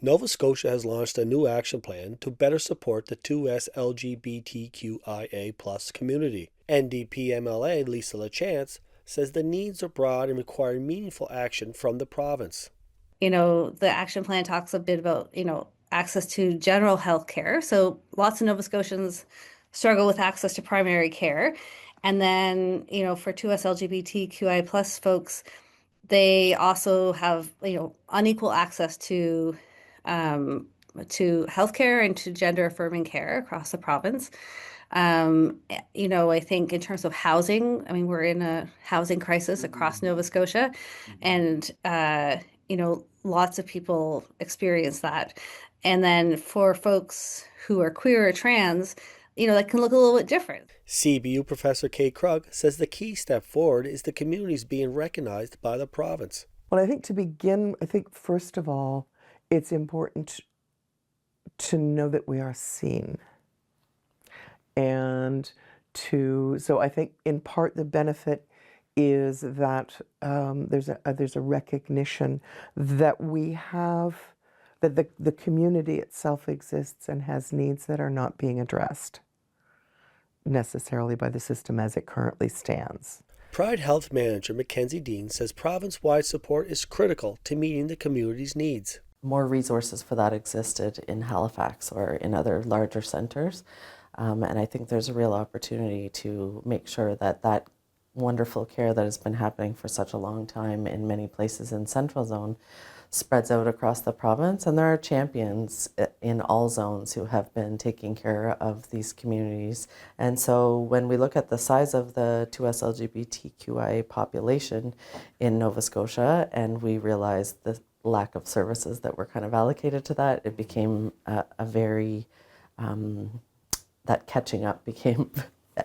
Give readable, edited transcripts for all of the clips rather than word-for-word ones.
Nova Scotia has launched a new action plan to better support the 2SLGBTQIA plus community. NDP MLA Lisa LaChance says the needs are broad and require meaningful action from the province. The action plan talks a bit about, access to general health care. So lots of Nova Scotians struggle with access to primary care. And then, for 2S LGBTQI plus folks, they also have, unequal access to healthcare and to gender affirming care across the province. I think in terms of housing, I mean, we're in a housing crisis across Nova Scotia, and lots of people experience that. And then for folks who are queer or trans, that can look a little bit different. CBU Professor Kay Krug says the key step forward is the communities being recognized by the province. Well, I think to begin, I think first of all, it's important to know that we are seen. And so I think in part the benefit is that there's a recognition that we have, that the community itself exists and has needs that are not being addressed necessarily by the system as it currently stands. Pride Health Manager Mackenzie Dean says province-wide support is critical to meeting the community's needs. More resources for that existed in Halifax or in other larger centres. And I think there's a real opportunity to make sure that that wonderful care that has been happening for such a long time in many places in Central Zone spreads out across the province. And there are champions in all zones who have been taking care of these communities. And so when we look at the size of the 2S LGBTQIA population in Nova Scotia and we realize the lack of services that were kind of allocated to that, it became a very that catching up became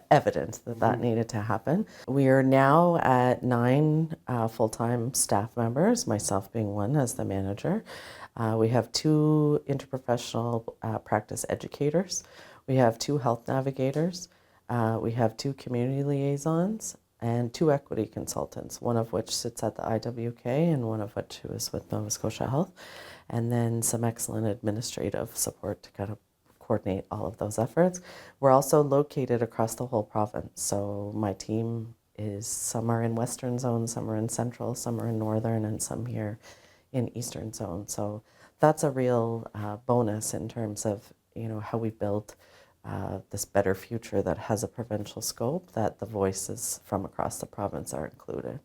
evident that that needed to happen. We are now at 9 full-time staff members, myself being one as the manager. We have 2 interprofessional practice educators. We have 2 health navigators. We have 2 community liaisons and 2 equity consultants, one of which sits at the IWK and one of which is with Nova Scotia Health, and then some excellent administrative support to kind of coordinate all of those efforts. We're also located across the whole province. So my team is, some are in Western Zone, some are in Central, some are in Northern, and some here in Eastern Zone. So that's a real bonus in terms of, how we build this better future that has a provincial scope, that the voices from across the province are included.